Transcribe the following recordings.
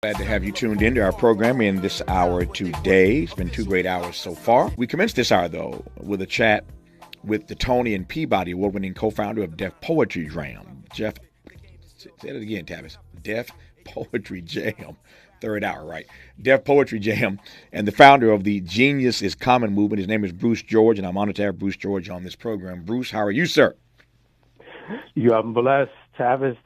Glad to have you tuned into our program in this hour today. It's been 2 great hours so far. We commenced this hour, though, with a chat with the Tony and Peabody Award-winning co-founder of Def Poetry Jam. Jeff, say it again, Tavis. Def Poetry Jam. Third hour, right? Def Poetry Jam, and the founder of the Genius is Common movement. His name is Bruce George, and I'm honored to have Bruce George on this program. Bruce, how are you, sir? You are blessed. Tavis,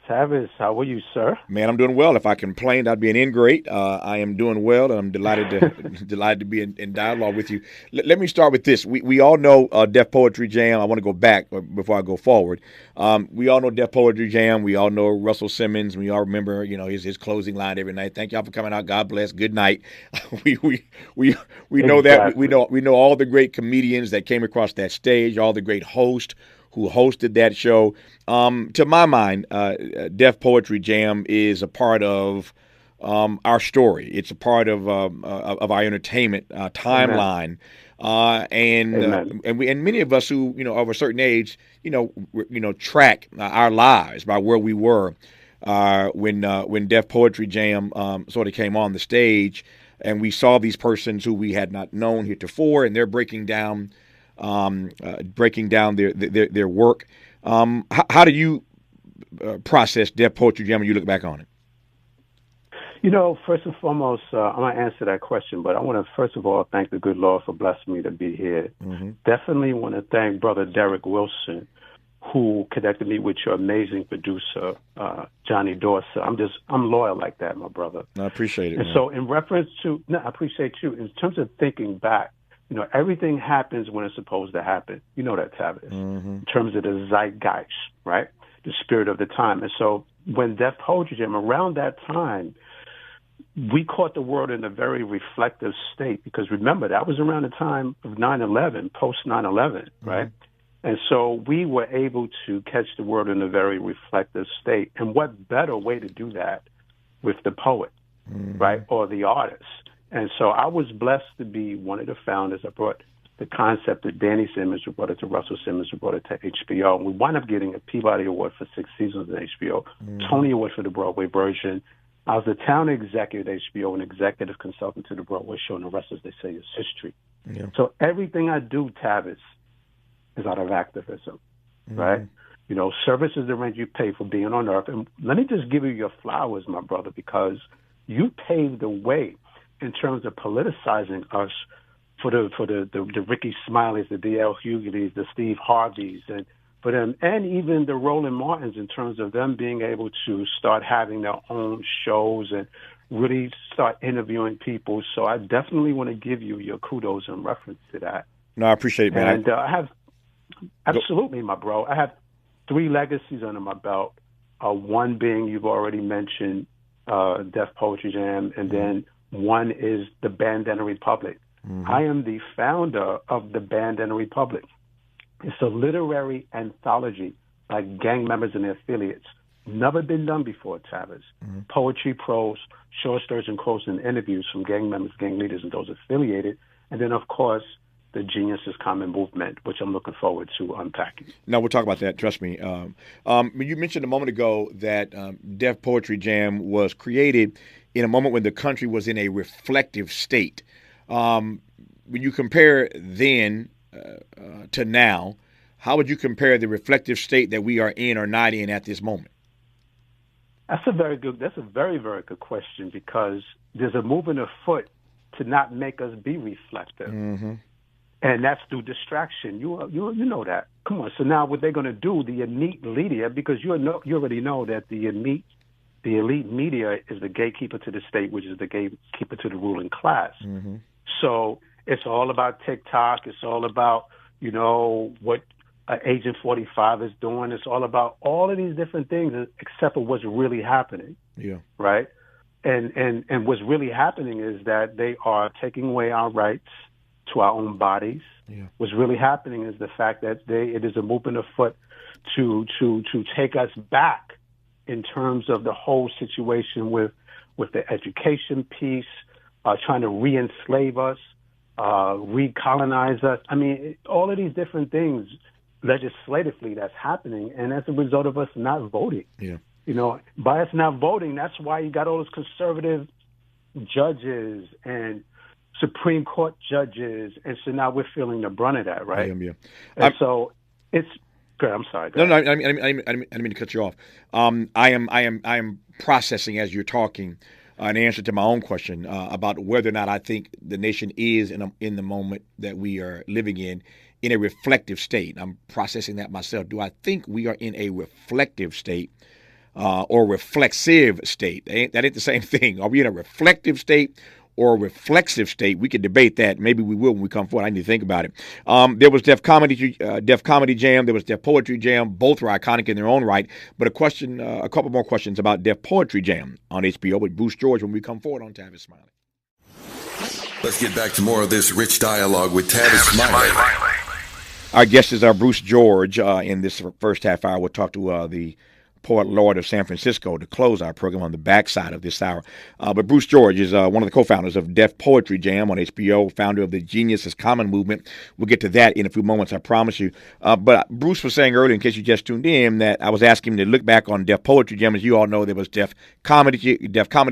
how are you, sir? Man, I'm doing well. If I complained, I'd be an ingrate. I am doing well, and I'm delighted to be in dialogue with you. Let me start with this. We all know Def Poetry Jam. I want to go back before I go forward. We all know Def Poetry Jam. We all know Russell Simmons. We all remember, his closing line every night. Thank y'all for coming out. God bless. Good night. we know Exactly. that. We know all the great comedians that came across that stage. All the great hosts who hosted that show. To my mind, Def Poetry Jam is a part of our story. It's a part of our entertainment timeline, and many of us who of a certain age, track our lives by where we were when Def Poetry Jam sort of came on the stage, and we saw these persons who we had not known heretofore, and they're breaking down their work. How do you process Def Poetry Jam when you look back on it? First and foremost, I'm going to answer that question, but I want to, first of all, thank the good Lord for blessing me to be here. Mm-hmm. Definitely want to thank Brother Derek Wilson, who connected me with your amazing producer, Johnny Dorsett. I'm loyal like that, my brother. I appreciate it. And so in reference to, I appreciate you. In terms of thinking back, everything happens when it's supposed to happen. You know that, Tavis. Mm-hmm. In terms of the zeitgeist, right? The spirit of the time. And so when Def Poetry Jam, around that time, we caught the world in a very reflective state, because remember, that was around the time of 9/11, post 9/11, right? Mm-hmm. And so we were able to catch the world in a very reflective state. And what better way to do that with the poet, mm-hmm. right, or the artist? And so I was blessed to be one of the founders. I brought the concept to Danny Simmons, who brought it to Russell Simmons, who brought it to HBO. And we wound up getting a Peabody Award for 6 seasons at HBO, Tony Award for the Broadway version. I was the town executive at HBO and executive consultant to the Broadway show, and the rest, as they say, is history. Yeah. So everything I do, Tavis, is out of activism, right? Service is the rent you pay for being on earth. And let me just give you your flowers, my brother, because you paved the way in terms of politicizing us for the Ricky Smileys, the D.L. Hughley's, the Steve Harveys, and for them, and even the Roland Martins, in terms of them being able to start having their own shows and really start interviewing people. So I definitely want to give you your kudos in reference to that. No, I appreciate it, man. And I have, absolutely, my bro, I have 3 legacies under my belt. One being, you've already mentioned, Def Poetry Jam, and then one is the Bandana Republic. Mm-hmm. I am the founder of the Bandana Republic. It's a literary anthology by gang members and their affiliates. Never been done before, Tavis. Mm-hmm. Poetry, prose, short stories, and quotes and interviews from gang members, gang leaders, and those affiliated. And then, of course, the Genius is Common movement, which I'm looking forward to unpacking. No, we'll talk about that. Trust me. You mentioned a moment ago that Def Poetry Jam was created in a moment when the country was in a reflective state. When you compare then to now, how would you compare the reflective state that we are in or not in at this moment? That's a very, very good question, because there's a movement afoot to not make us be reflective. Mm-hmm. And that's through distraction. You know that. Come on. So now what they're going to do, the elite media, because you already know that the elite media is the gatekeeper to the state, which is the gatekeeper to the ruling class. Mm-hmm. So it's all about TikTok. It's all about, what Agent 45 is doing. It's all about all of these different things, except for what's really happening. Yeah. Right? And what's really happening is that they are taking away our rights to our own bodies. Yeah. What's really happening is the fact that it is a movement afoot to take us back in terms of the whole situation with the education piece, trying to re-enslave us, recolonize us. I mean, all of these different things legislatively that's happening, and as a result of us not voting. Yeah. By us not voting, that's why you got all those conservative judges and Supreme Court judges, and so now we're feeling the brunt of that, right? Yeah. And so it's good. I'm sorry. No, I didn't mean to cut you off. I am processing as you're talking an answer to my own question about whether or not I think the nation is in the moment that we are living in a reflective state. I'm processing that myself. Do I think we are in a reflective state or reflexive state? That ain't the same thing. Are we in a reflective state or a reflexive state? We could debate that. Maybe we will when we come forward. I need to think about it. There was Def Comedy Jam. There was Def Poetry Jam. Both were iconic in their own right. But a couple more questions about Def Poetry Jam on HBO with Bruce George when we come forward on Tavis Smiley. Let's get back to more of this rich dialogue with Tavis Smiley. Our guest is Bruce George. In this first half hour, we'll talk to the poet laureate of San Francisco to close our program on the backside of this hour. But Bruce George is one of the co-founders of Def Poetry Jam on HBO, founder of the Genius is Common movement. We'll get to that in a few moments, I promise you. But Bruce was saying earlier, in case you just tuned in, that I was asking him to look back on Def Poetry Jam. As you all know, there was Def Comedy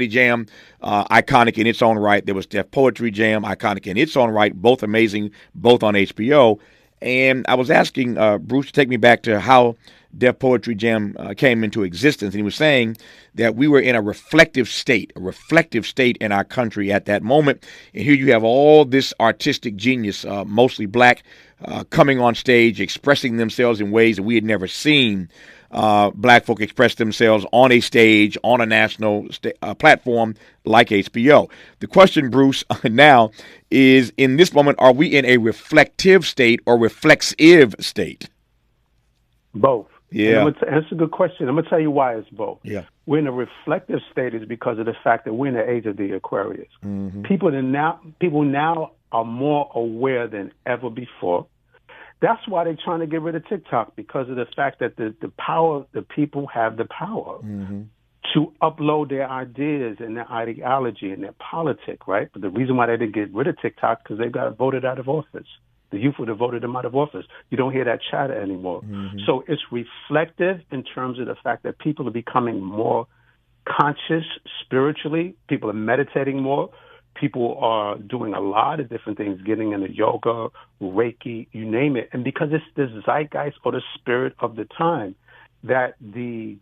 Jam, iconic in its own right. There was Def Poetry Jam, iconic in its own right, both amazing, both on HBO. And I was asking Bruce to take me back to how Def Poetry Jam came into existence. And he was saying that we were in a reflective state in our country at that moment. And here you have all this artistic genius, mostly black, coming on stage, expressing themselves in ways that we had never seen black folk express themselves on a stage, on a national platform like HBO. The question, Bruce, now is, in this moment, are we in a reflective state or reflexive state? Both. Yeah. That's a good question. I'm going to tell you why it's both. Yeah. We're in a reflective state is because of the fact that we're in the age of the Aquarius. Mm-hmm. People now are more aware than ever before. That's why they're trying to get rid of TikTok, because of the fact that the people have the power mm-hmm. to upload their ideas and their ideology and their politic, right? But the reason why they didn't get rid of TikTok because they got voted out of office. The youth would have voted them out of office. You don't hear that chatter anymore. Mm-hmm. So it's reflective in terms of the fact that people are becoming more conscious spiritually. People are meditating more. People are doing a lot of different things, getting into yoga, Reiki, you name it. And because it's the zeitgeist or the spirit of the time that the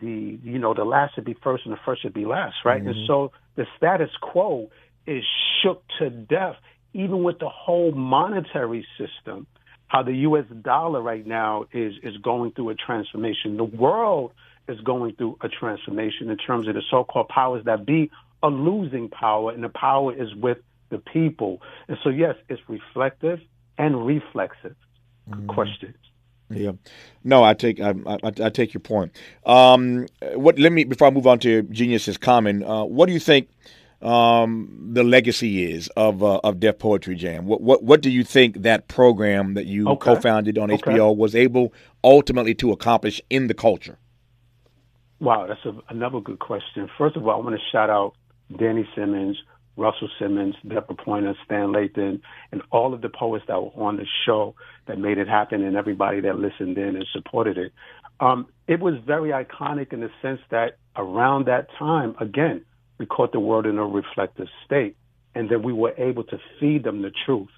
last should be first and the first should be last, right? Mm-hmm. And so the status quo is shook to death. Even with the whole monetary system, how the U.S. dollar right now is going through a transformation. The world is going through a transformation in terms of the so-called powers that be are losing power, and the power is with the people. And so, yes, it's reflective and reflexive. Good question. Yeah, no, I take your point. Before I move on to Genius is Common, what do you think the legacy is of Def Poetry Jam? What do you think that program that you co-founded on HBO was able ultimately to accomplish in the culture? Wow, that's another good question. First of all, I want to shout out Danny Simmons, Russell Simmons, Deborah Pointer, Stan Lathan, and all of the poets that were on the show that made it happen, and everybody that listened in and supported it. It was very iconic in the sense that around that time, again, we caught the world in a reflective state, and then we were able to feed them the truth.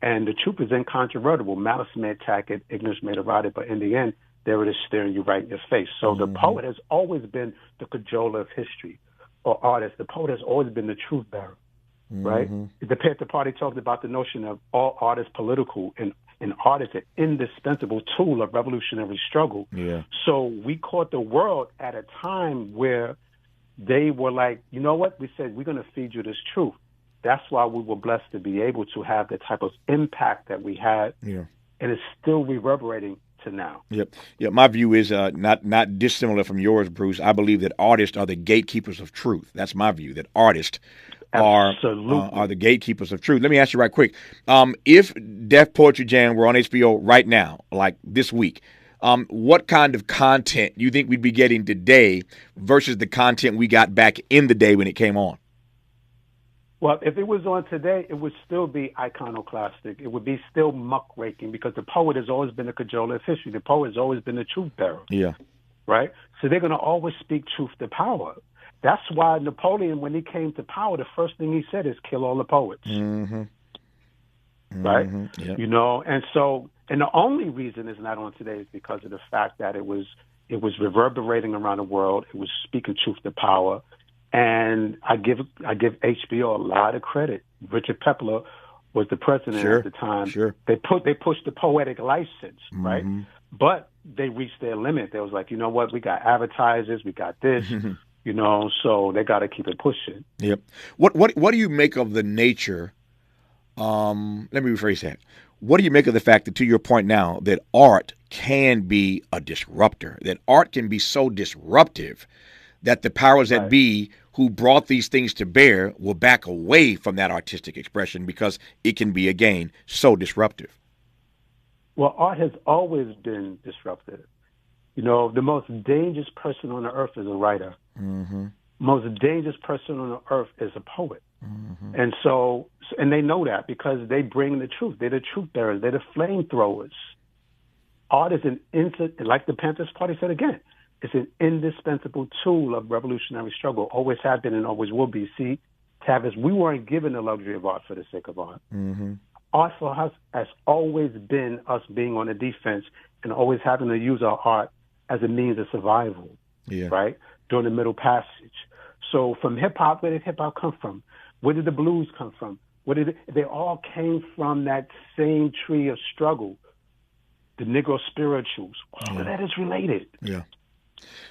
And the truth is incontrovertible. Malice may attack it, ignorance may deride it, but in the end, there it is staring you right in your face. So the poet has always been the cajoler of history, or artist. The poet has always been the truth bearer, right? The Panther Party talked about the notion of all art is political, and art is an indispensable tool of revolutionary struggle. Yeah. So we caught the world at a time where they were like, you know what? We said, we're going to feed you this truth. That's why we were blessed to be able to have the type of impact that we had. Yeah. And it's still reverberating to now. Yep. Yeah. My view is not dissimilar from yours, Bruce. I believe that artists are the gatekeepers of truth. That's my view, that artists are the gatekeepers of truth. Let me ask you right quick. If Def Poetry Jam were on HBO right now, like this week, what kind of content do you think we'd be getting today versus the content we got back in the day when it came on? Well, if it was on today, it would still be iconoclastic. It would be still muckraking, because the poet has always been a cajoler of history. The poet has always been the truth bearer. Yeah. Right? So they're going to always speak truth to power. That's why Napoleon, when he came to power, the first thing he said is kill all the poets. Mm-hmm. Right? Mm-hmm. Yep. You know, and the only reason it's not on today is because of the fact that it was reverberating around the world. It was speaking truth to power. And I give HBO a lot of credit. Richard Pepler was the president at the time. Sure. They pushed the poetic license, right? Mm-hmm. But they reached their limit. They was like, you know what, we got advertisers, we got this, you know, so they got to keep it pushing. Yep. What do you make of the nature? Let me rephrase that. What do you make of the fact that, to your point now, that art can be a disruptor, that art can be so disruptive that the powers that be who brought these things to bear will back away from that artistic expression because it can be, again, so disruptive? Well, art has always been disruptive. You know, the most dangerous person on the earth is a writer. Mm-hmm. Most dangerous person on the earth is a poet. Mm-hmm. And they know that because they bring the truth. They're the truth bearers. They're the flamethrowers. Art is like the Panthers Party said again, it's an indispensable tool of revolutionary struggle. Always have been and always will be. See, Tavis, we weren't given the luxury of art for the sake of art. Mm-hmm. Art for us has always been us being on the defense and always having to use our art as a means of survival, right, during the Middle Passage. So from hip-hop, where did hip-hop come from? Where did the blues come from? They all came from that same tree of struggle, the Negro spirituals. All of that is related. Yeah.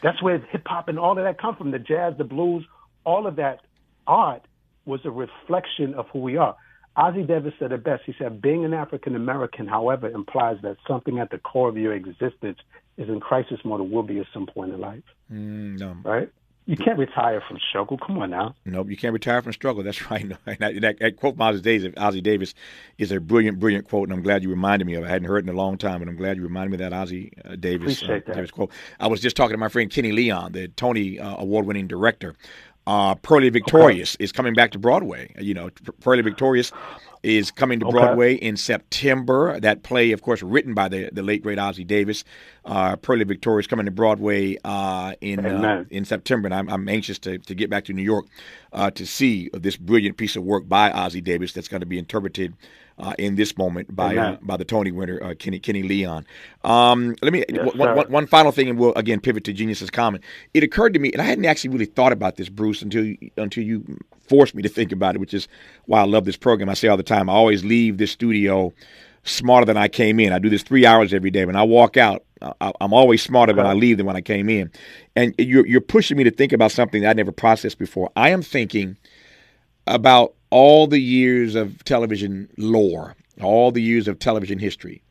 That's where hip-hop and all of that come from, the jazz, the blues, all of that art was a reflection of who we are. Ozzie Davis said it best. He said, being an African-American, however, implies that something at the core of your existence is in crisis mode or will be at some point in life. No. Right? You can't retire from struggle. Come on now. Nope, you can't retire from struggle. That's right. That quote from Ozzie Davis is a brilliant, brilliant quote, and I'm glad you reminded me of it. I hadn't heard it in a long time, but I'm glad you reminded me of that Ozzie Davis quote. I was just talking to my friend Kenny Leon, the Tony Award-winning director. Pearly Victorious is coming back to Broadway. You know, Pearly Victorious is coming to Broadway in September. That play, of course, written by the late, great Ozzie Davis. Pearly Victorious coming to Broadway in September, and I'm anxious to get back to New York to see this brilliant piece of work by Ozzie Davis that's going to be interpreted in this moment by the Tony winner, Kenny Leon. Let me one final thing, and we'll again pivot to Genius's comment. It occurred to me, and I hadn't actually really thought about this, Bruce, until you forced me to think about it, which is why I love this program. I say all the time, I always leave this studio smarter than I came in. I do this 3 hours every day. When I walk out, I'm always smarter when I leave than when I came in. And you're pushing me to think about something that I never processed before. I am thinking about all the years of television lore, all the years of television history.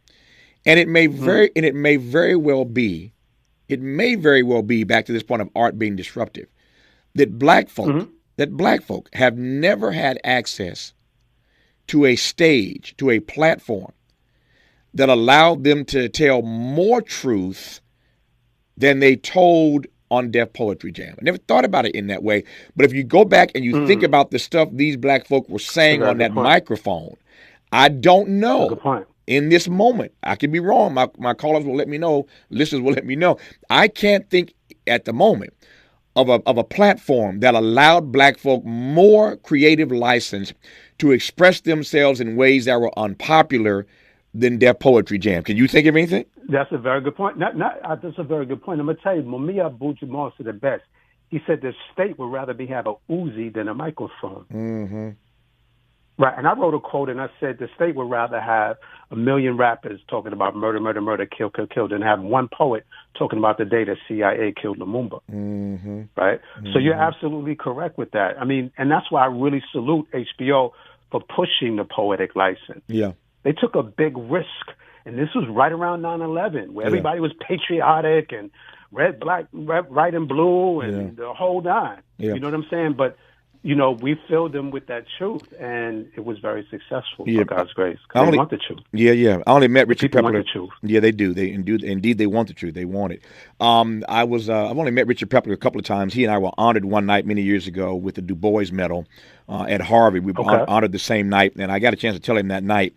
And it may very well be back to this point of art being disruptive, that black folk have never had access to a stage, to a platform that allowed them to tell more truth than they told on Def Poetry Jam. I never thought about it in that way. But if you go back and you think about the stuff these black folk were saying on that microphone, I don't know. In this moment, I could be wrong. My callers will let me know. Listeners will let me know. I can't think at the moment of a platform that allowed black folk more creative license to express themselves in ways that were unpopular than Def Poetry Jam. Can you think of anything? That's a very good point. That's a very good point. I'm going to tell you, Mumia Abu-Jamal said it best. He said the state would rather have a Uzi than a microphone. Mm-hmm. Right, and I wrote a quote, and I said the state would rather have 1 million rappers talking about murder, murder, murder, kill, kill, kill, than have one poet talking about the day the CIA killed Lumumba. Mm-hmm. Right? Mm-hmm. So you're absolutely correct with that. I mean, and that's why I really salute HBO for pushing the poetic license. Yeah. They took a big risk, and this was right around 9/11, where everybody was patriotic and red, black, red, white, and blue, and the whole nine. Yeah. You know what I'm saying? But you know, we filled them with that truth, and it was very successful for God's grace. They want the truth. Yeah. I only met Richard Pepler. Want the truth. Yeah, they do. Indeed, they want the truth. They want it. I've only met Richard Pepler a couple of times. He and I were honored one night many years ago with the Du Bois Medal at Harvard. We were honored the same night, and I got a chance to tell him that night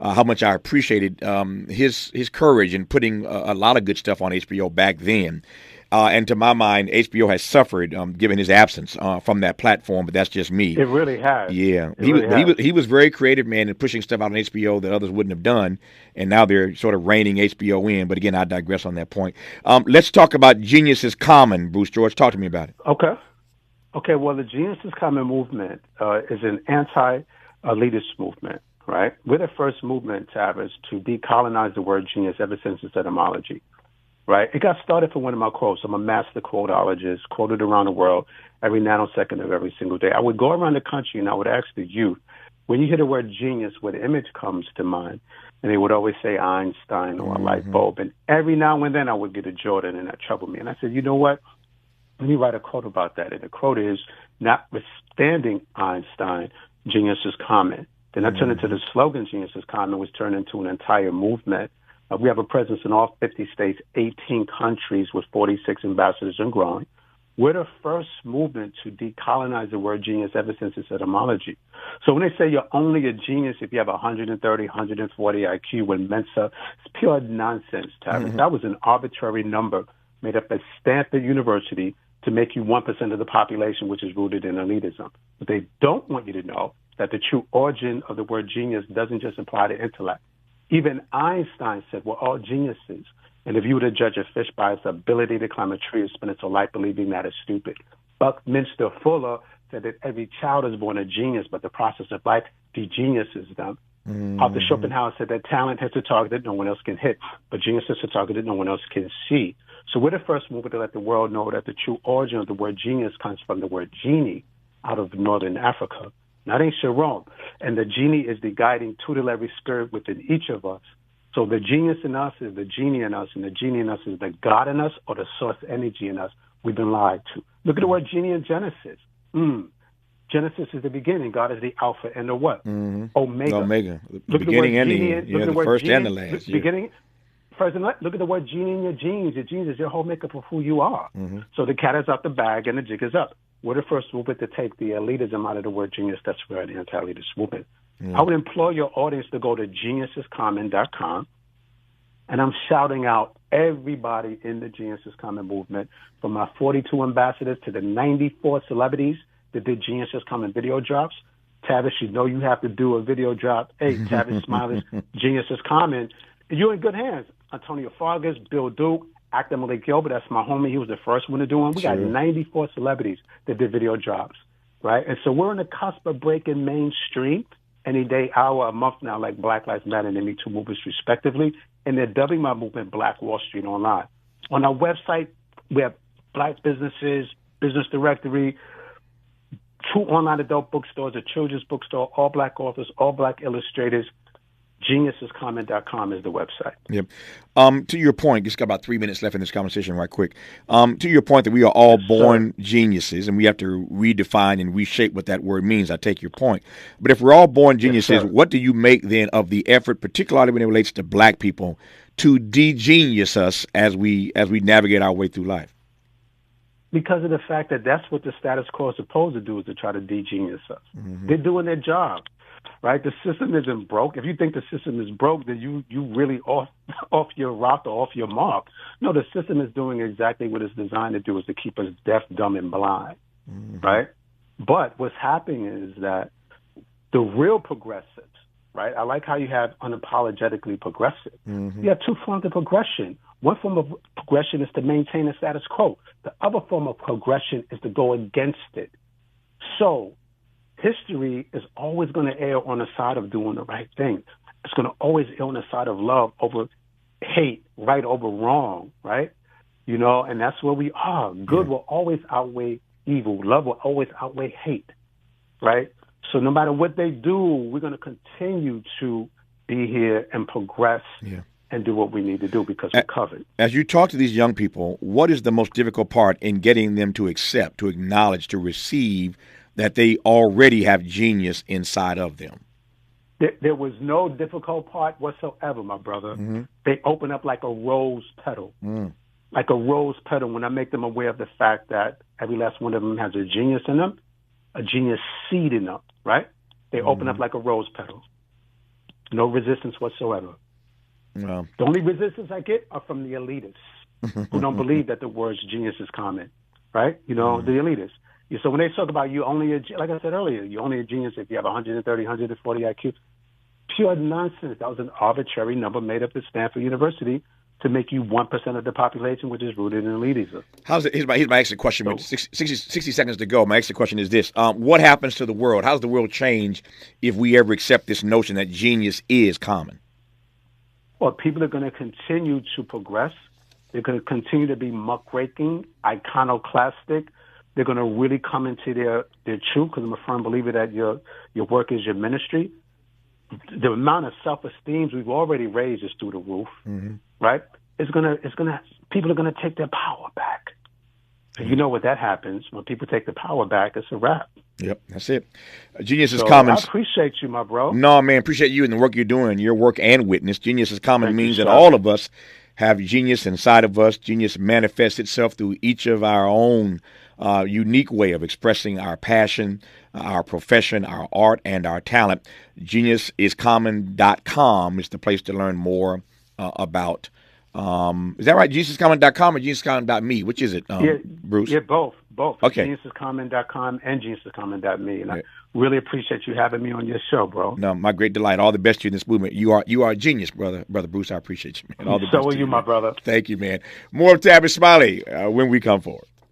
how much I appreciated his courage in putting a lot of good stuff on HBO back then. And to my mind, HBO has suffered given his absence from that platform. But that's just me. It really has. Yeah, It really has. he was very creative, man, in pushing stuff out on HBO that others wouldn't have done, and now they're sort of reining HBO in. But again, I digress on that point. Let's talk about Genius is Common, Bruce George. Talk to me about it. Okay. Well, the Genius is Common movement is an anti-elitist movement, right? We're the first movement, Tavis, to decolonize the word genius ever since its etymology. Right? It got started from one of my quotes. I'm a master quotologist, quoted around the world every nanosecond of every single day. I would go around the country and I would ask the youth, when you hear the word genius, what image comes to mind? And they would always say Einstein or a light bulb. And every now and then I would get a Jordan, and that troubled me. And I said, you know what? Let me write a quote about that. And the quote is, notwithstanding Einstein, genius is common. Then I turned into the slogan, genius is common, was turned into an entire movement. We have a presence in all 50 states, 18 countries with 46 ambassadors and growing. We're the first movement to decolonize the word genius ever since its etymology. So when they say you're only a genius if you have 130, 140 IQ when Mensa, it's pure nonsense, Tavis. That was an arbitrary number made up at Stanford University to make you 1% of the population, which is rooted in elitism. But they don't want you to know that the true origin of the word genius doesn't just apply to intellect. Even Einstein said we're all geniuses. And if you were to judge a fish by its ability to climb a tree or spin its life believing that is stupid. Buckminster Fuller said that every child is born a genius, but the process of life de-geniuses them. Arthur Schopenhauer said that talent hits a target that no one else can hit, but genius hits a target that no one else can see. So we're the first movement to let the world know that the true origin of the word genius comes from the word genie out of northern Africa. Not ancient Rome. And the genie is the guiding tutelary spirit within each of us. So the genius in us is the genie in us, and the genie in us is the God in us or the source energy in us. We've been lied to. Look at the word genie in Genesis. Genesis is the beginning. God is the Alpha and the what? Omega. The beginning and the end. The first and the last. Beginning, present. Look at the word genie in your genes. Your genes is your whole makeup of who you are. So the cat is out the bag and the jig is up. We're the first movement to take the elitism out of the word genius. That's where the anti-elitist movement. I would implore your audience to go to geniusiscommon.com, and I'm shouting out everybody in the Genius is Common movement, from my 42 ambassadors to the 94 celebrities that did Genius is Common video drops. Tavis, you know you have to do a video drop. Hey, Tavis Smiley, Genius is Common. You're in good hands. Antonio Fargas, Bill Duke, actor Malik Gilbert, that's my homie. He was the first one to do one. We got 94 celebrities that did video drops, right? And so we're on the cusp of breaking mainstream any day, hour, a month now, like Black Lives Matter and the Me Too movements, respectively. And they're dubbing my movement Black Wall Street Online. On our website, we have Black businesses, business directory, 2 online adult bookstores, a children's bookstore, all Black authors, all Black illustrators. Geniusiscommon.com is the website. Yep. To your point, just got about 3 minutes left in this conversation right quick. To your point that we are all born geniuses and we have to redefine and reshape what that word means. I take your point. But if we're all born geniuses, what do you make then of the effort, particularly when it relates to Black people, to de-genius us as we navigate our way through life? Because of the fact that that's what the status quo is supposed to do, is to try to de-genius us. They're doing their job. Right, the system isn't broke. If you think the system is broke, then you really off your route or off your mark. No, the system is doing exactly what it's designed to do, is to keep us deaf, dumb, and blind. Right, but what's happening is that the real progressives, right? I like how you have unapologetically progressive. You have 2 forms of progression. One form of progression is to maintain the status quo. The other form of progression is to go against it. So history is always going to err on the side of doing the right thing. It's going to always err on the side of love over hate, right over wrong, right? You know, and that's where we are. Good will always outweigh evil. Love will always outweigh hate, right? So no matter what they do, we're going to continue to be here and progress and do what we need to do because we're covered. As you talk to these young people, what is the most difficult part in getting them to accept, to acknowledge, to receive that they already have genius inside of them? There was no difficult part whatsoever, my brother. They open up like a rose petal. Like a rose petal, when I make them aware of the fact that every last one of them has a genius in them, a genius seed in them, right? They open up like a rose petal. No resistance whatsoever. The only resistance I get are from the elitists. who don't believe that the word genius is common, right? The elitists. So when they talk about you only, like I said earlier, you're only a genius if you have 130, 140 IQ. Pure nonsense. That was an arbitrary number made up at Stanford University to make you 1% of the population, which is rooted in elitism. Here's my exit question. So, 60 seconds to go. My exit question is this. What happens to the world? How does the world change if we ever accept this notion that genius is common? Well, people are going to continue to progress. They're going to continue to be muckraking, iconoclastic. They're going to really come into their truth, because I'm a firm believer that your work is your ministry. The amount of self-esteem we've already raised is through the roof, right? People are gonna take their power back. And you know what that happens when people take the power back? It's a wrap. Yep, that's it. Genius is common. I appreciate you, my bro. No, man, appreciate you and the work you're doing. Your work and witness. Genius is common means that all of us have genius inside of us. Genius manifests itself through each of our own unique way of expressing our passion, our profession, our art, and our talent. GeniusIsCommon.com is the place to learn more about. Is that right? GeniusIsCommon.com or GeniusIsCommon.me? Which is it, Bruce? Yeah, both. Okay. GeniusIsCommon.com and GeniusIsCommon.me. And I really appreciate you having me on your show, bro. No, my great delight. All the best to you in this movement. You are a genius, brother Bruce. I appreciate you, man. All the best so are you, my brother. Thank you, man. More of Tavis Smiley when we come forward.